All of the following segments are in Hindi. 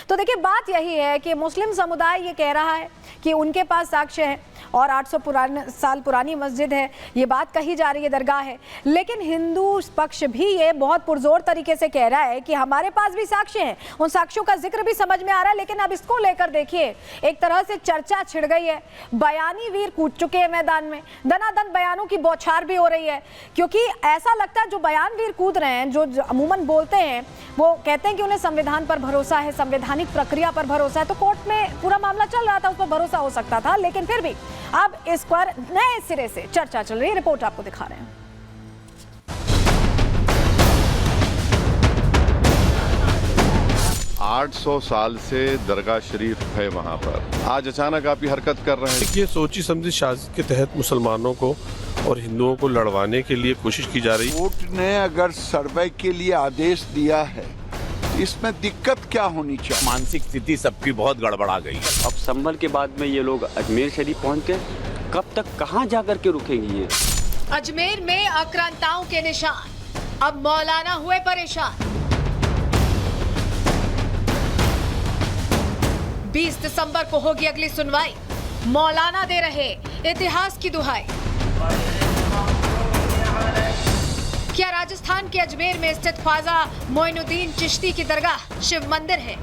तो देखिए बात यही है कि मुस्लिम समुदाय ये कह रहा है कि उनके पास साक्ष्य है और 800 साल पुरानी मस्जिद है, ये बात कही जा रही है, दरगाह है। लेकिन हिंदू पक्ष भी ये बहुत पुरजोर तरीके से कह रहा है कि हमारे पास भी साक्ष्य हैं, उन साक्ष्यों का जिक्र भी समझ में आ रहा है। लेकिन अब इसको लेकर देखिए एक तरह से चर्चा छिड़ गई है। बयानी वीर कूद चुके हैं मैदान में, दनादन बयानों की बौछार भी हो रही है, क्योंकि ऐसा लगता है जो बयान वीर कूद रहे हैं, जो अमूमन बोलते हैं, वो कहते हैं कि उन्हें संविधान पर भरोसा है, संवैधानिक प्रक्रिया पर भरोसा है। तो कोर्ट में पूरा मामला चल रहा था, उस पर भरोसा हो सकता था, लेकिन फिर भी अब इस पर नए सिरे से चर्चा चल रही है। रिपोर्ट आपको दिखा रहे हैं। आठ 800 साल से दरगाह शरीफ है वहाँ पर, आज अचानक आप ये हरकत कर रहे हैं। ये सोची समझी साजिश के तहत मुसलमानों को और हिंदुओं को लड़वाने के लिए कोशिश की जा रही है। कोर्ट ने अगर सर्वे के लिए आदेश दिया है, इसमें दिक्कत क्या होनी चाहिए? मानसिक स्थिति सबकी बहुत गड़बड़ा गई है। अब संभल के बाद में ये लोग अजमेर शरीफ पहुंच के कब तक कहां जाकर के रुकेंगे? ये अजमेर में आक्रांताओं के निशान, अब मौलाना हुए परेशान। 20 दिसंबर को होगी अगली सुनवाई, मौलाना दे रहे इतिहास की दुहाई। क्या राजस्थान के अजमेर में स्थित ख्वाजा मोइनुद्दीन चिश्ती की दरगाह शिव मंदिर है?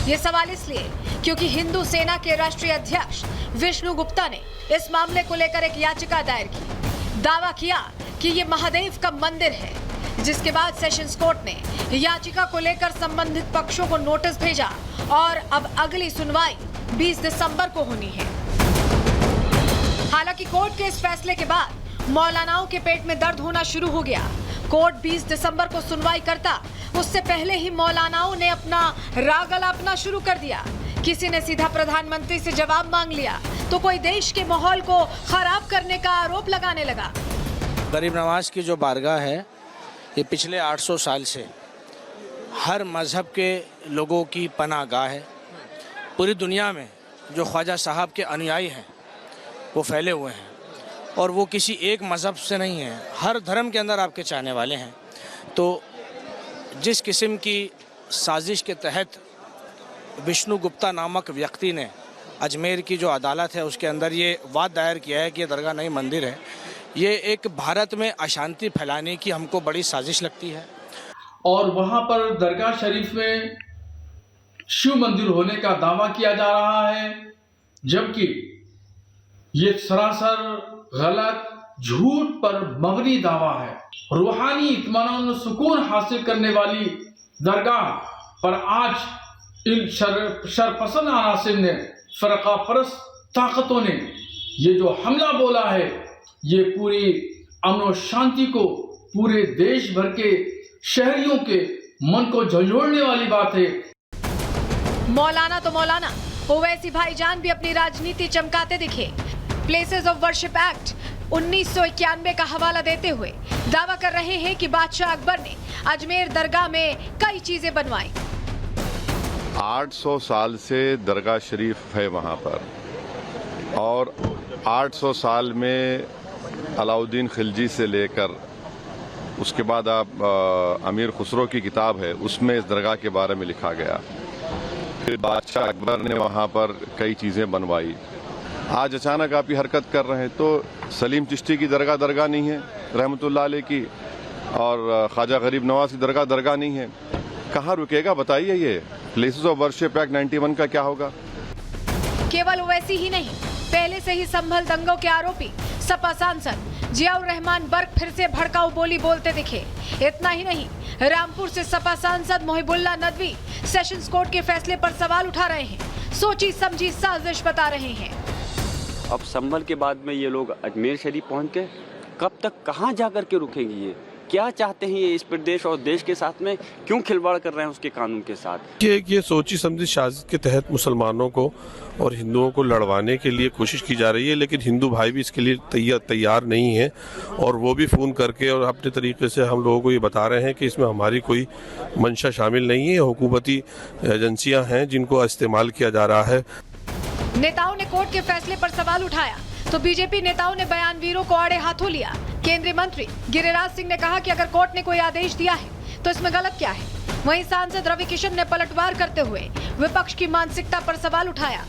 ये सवाल इसलिए क्योंकि हिंदू सेना के राष्ट्रीय अध्यक्ष विष्णु गुप्ता ने इस मामले को लेकर एक याचिका दायर की। दावा किया कि ये महादेव का मंदिर है, जिसके बाद सेशंस कोर्ट ने याचिका को लेकर संबंधित पक्षों को नोटिस भेजा और अब अगली सुनवाई 20 दिसंबर को होनी है। हालांकि कोर्ट के इस फैसले के बाद मौलानाओं के पेट में दर्द होना शुरू हो गया। कोर्ट 20 दिसंबर को सुनवाई करता, उससे पहले ही मौलानाओं ने अपना राग अलापना शुरू कर दिया। किसी ने सीधा प्रधानमंत्री से जवाब मांग लिया, तो कोई देश के माहौल को खराब करने का आरोप लगाने लगा। गरीब नवाज की जो बारगाह है, ये पिछले 800 साल से हर मजहब के लोगों की पनाहगाह है। पूरी दुनिया में जो ख्वाजा साहब के अनुयायी हैं वो फैले हुए हैं, और वो किसी एक मज़हब से नहीं है, हर धर्म के अंदर आपके चाहने वाले हैं। तो जिस किस्म की साजिश के तहत विष्णु गुप्ता नामक व्यक्ति ने अजमेर की जो अदालत है उसके अंदर ये वाद दायर किया है कि ये दरगाह नहीं मंदिर है, ये एक भारत में अशांति फैलाने की हमको बड़ी साजिश लगती है। और वहाँ पर दरगाह शरीफ में शिव मंदिर होने का दावा किया जा रहा है, जबकि ये सरासर गलत, झूठ पर मबनी दावा है। रूहानी इत्मीनान और सुकून हासिल करने वाली दरगाह पर आज इन शरपसंद अनासिर ने, फरका परस्त ताकतों ने ये जो हमला बोला है, ये पूरी अमन और शांति को, पूरे देश भर के शहरियों के मन को झंझोड़ने वाली बात है। मौलाना तो मौलाना, ओवैसी भाईजान भी अपनी राजनीति चमकाते दिखे। प्लेसेस ऑफ वर्शिप एक्ट 1991 का हवाला देते हुए दावा कर रहे हैं कि बादशाह अकबर ने अजमेर दरगाह में कई चीजें बनवाई। 800 साल से दरगाह शरीफ है वहाँ पर, और 800 साल में अलाउद्दीन खिलजी से लेकर उसके बाद आप अमीर खुसरो की किताब है, उसमें इस दरगाह के बारे में लिखा गया। फिर बादशाह अकबर ने वहाँ पर कई चीज़ें बनवाई। आज अचानक आप ये हरकत कर रहे हैं, तो सलीम चिश्ती की दरगाह नहीं है रहमतुल्लाह अलैह की, और ख्वाजा गरीब नवाज की दरगाह नहीं है। कहाँ रुकेगा बताइए? ये प्लेसेस ऑफ वर्शिप एक्ट 91 का क्या होगा? केवल ओवैसी ही नहीं, पहले से ही संभल दंगों के आरोपी सपा सांसद जियाउर रहमान बर्क फिर से भड़काऊ बोली बोलते दिखे। इतना ही नहीं, रामपुर से सपा सांसद मोहिबुल्लाह नदवी सेशंस कोर्ट के फैसले पर सवाल उठा रहे हैं, सोची समझी साजिश बता रहे हैं। अब संभल के बाद में ये लोग अजमेर शरीफ पहुंच के कब तक कहां जाकर के रुकेंगे? ये क्या चाहते हैं? ये इस प्रदेश और देश के साथ में क्यों खिलवाड़ कर रहे हैं उसके कानून के साथ? ये सोची समझी साजिश के तहत मुसलमानों को और हिंदुओं को लड़वाने के लिए कोशिश की जा रही है। लेकिन हिंदू भाई भी इसके लिए तैयार नहीं है, और वो भी फ़ोन करके और अपने तरीके से हम लोगों को ये बता रहे हैं कि इसमें हमारी कोई मंशा शामिल नहीं है, हुकूमती एजेंसियाँ हैं जिनको इस्तेमाल किया जा रहा है। नेताओं ने कोर्ट के फैसले पर सवाल उठाया तो बीजेपी नेताओं ने बयानवीरों को आड़े हाथों लिया। केंद्रीय मंत्री गिरिराज सिंह ने कहा कि अगर कोर्ट ने कोई आदेश दिया है तो इसमें गलत क्या है? वहीं सांसद रवि किशन ने पलटवार करते हुए विपक्ष की मानसिकता पर सवाल उठाया।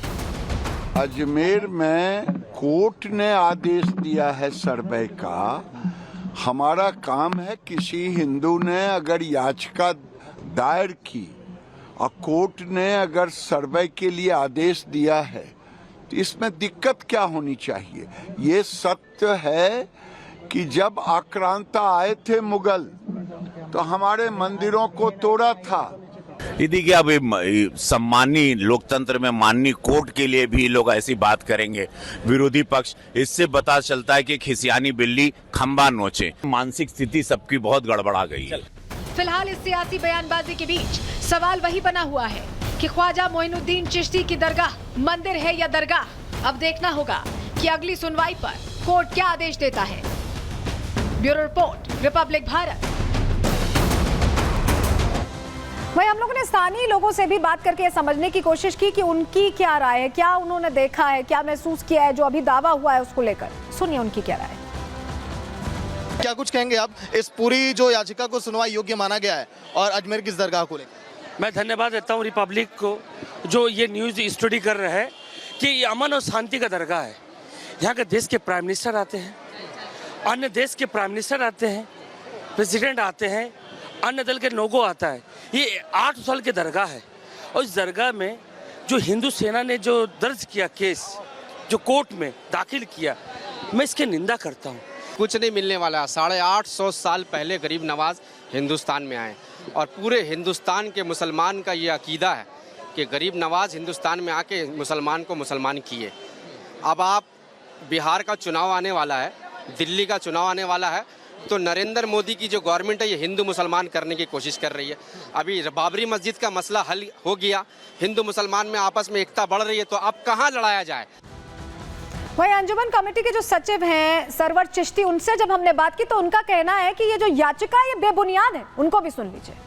अजमेर में कोर्ट ने आदेश दिया है सर्वे का। हमारा काम है, किसी हिंदू ने अगर याचिका दायर की और कोर्ट ने अगर सर्वे के लिए आदेश दिया है तो इसमें दिक्कत क्या होनी चाहिए? ये सत्य है कि जब आक्रांता आए थे मुगल तो हमारे मंदिरों को तोड़ा था। ये देखिए, अब सम्मानी लोकतंत्र में माननीय कोर्ट के लिए भी लोग ऐसी बात करेंगे विरोधी पक्ष। इससे पता चलता है कि खिसियानी बिल्ली खंबा नोचे। मानसिक स्थिति सबकी बहुत गड़बड़ा गई है। फिलहाल इस सियासी बयानबाजी के बीच सवाल वही बना हुआ है कि ख्वाजा मोइनुद्दीन चिश्ती की दरगाह मंदिर है या दरगाह। अब देखना होगा कि अगली सुनवाई पर कोर्ट क्या आदेश देता है। Bureau report, Republic Bharat. वहीं हम लोगों ने स्थानीय लोगों से भी बात करके ये समझने की कोशिश की कि उनकी क्या राय है, क्या उन्होंने देखा है, क्या महसूस किया है जो अभी दावा हुआ है उसको लेकर। सुनिए उनकी क्या राय है। क्या कुछ कहेंगे आप? इस पूरी जो याचिका को सुनवाई योग्य माना गया है और अजमेर की इस दरगाह को लेकर मैं धन्यवाद देता हूँ रिपब्लिक को जो ये न्यूज़ स्टडी कर रहे हैं कि ये अमन और शांति का दरगाह है। यहाँ के देश के प्राइम मिनिस्टर आते हैं, अन्य देश के प्राइम मिनिस्टर आते हैं, प्रेसिडेंट आते हैं, अन्य दल के लोगों आता है। ये 8 साल की दरगाह है और इस दरगाह में जो हिंदू सेना ने जो दर्ज किया केस, जो कोर्ट में दाखिल किया, मैं इसकी निंदा करता हूँ। कुछ नहीं मिलने वाला। 850 साल पहले गरीब नवाज हिंदुस्तान में आए और पूरे हिंदुस्तान के मुसलमान का ये अकीदा है कि गरीब नवाज हिंदुस्तान में आके मुसलमान को मुसलमान किए। अब आप बिहार का चुनाव आने वाला है, दिल्ली का चुनाव आने वाला है, तो नरेंद्र मोदी की जो गवर्नमेंट है ये हिंदू मुसलमान करने की कोशिश कर रही है। अभी बाबरी मस्जिद का मसला हल हो गया, हिंदू मुसलमान में आपस में एकता बढ़ रही है, तो अब कहाँ लड़ाया जाए। वहीं अंजुमन कमेटी के जो सचिव हैं सरवर चिश्ती, उनसे जब हमने बात की तो उनका कहना है कि ये जो याचिका ये बेबुनियाद है। उनको भी सुन लीजिए।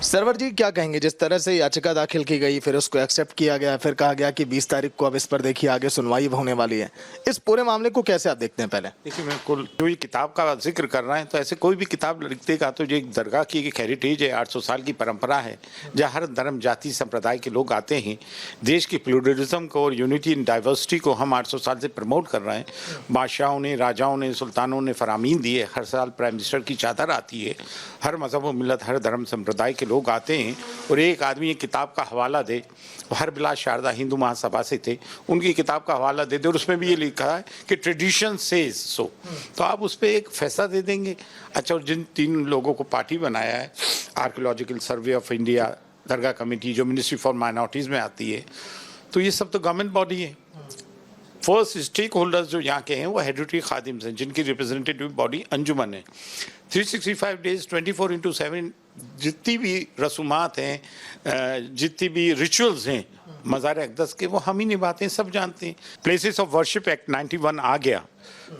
सरवर जी क्या कहेंगे? जिस तरह से याचिका दाखिल की गई, फिर उसको एक्सेप्ट किया गया, फिर कहा गया कि 20 तारीख को अब इस पर देखिए आगे सुनवाई होने वाली है, इस पूरे मामले को कैसे आप देखते हैं? पहले देखिए, मैं कुल जो ये किताब का जिक्र कर रहा है तो ऐसे कोई भी किताब लिख देगा तो जो एक दरगाह की एक हेरिटेज है, 800 साल की परंपरा है, जहाँ हर धर्म जाति संप्रदाय के लोग आते हैं। देश की प्लूरलिज्म को और यूनिटी इन डाइवर्सिटी को हम 800 साल से प्रमोट कर रहे हैं। बादशाहों ने, राजाओं ने, सुल्तानों ने फरामीन दिए। हर साल प्राइम मिनिस्टर की चादर आती है। हर मजहब व मिलत, हर धर्म संप्रदाय के लोग आते हैं और एक आदमी एक किताब का हवाला दे, हर बिलास शारदा हिंदू महासभा से थे, उनकी किताब का हवाला दे दे और उसमें भी ये लिखा है कि ट्रेडिशन सेज सो, तो आप उस पर एक फैसला दे देंगे। अच्छा, और जिन 3 लोगों को पार्टी बनाया है, archaeological survey of India, Dargah committee जो मिनिस्ट्री फॉर माइनॉरिटीज़ में आती है, तो ये सब तो गवर्नमेंट बॉडी है। फर्स्ट स्टेक होल्डर्स जो यहाँ के हैं वो हेरिटेज खादिम्स हैं, जिनकी रिप्रेजेंटेटिव बॉडी अंजुमन है। 365 डेज 24/7 जितनी भी रसूमात हैं, जितनी भी रिचुअल्स हैं मज़ार अक़दस के, वो हम ही निभाते हैं, सब जानते हैं। प्लेसेस ऑफ वर्शिप एक्ट 91 आ गया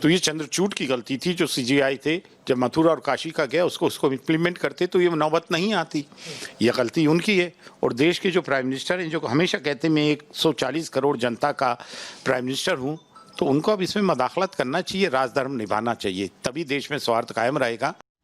तो ये चंद्रचूड़ की गलती थी जो CGI थे, जब मथुरा और काशी का गया उसको इम्प्लीमेंट करते तो ये नौबत नहीं आती। ये गलती उनकी है। और देश के जो प्राइम मिनिस्टर हैं, जो हमेशा कहते हैं मैं 140 करोड़ जनता का प्राइम मिनिस्टर हूँ, तो उनको अब इसमें मदाखलत करना चाहिए, राजधर्म निभाना चाहिए, तभी देश में सौहार्द कायम रहेगा।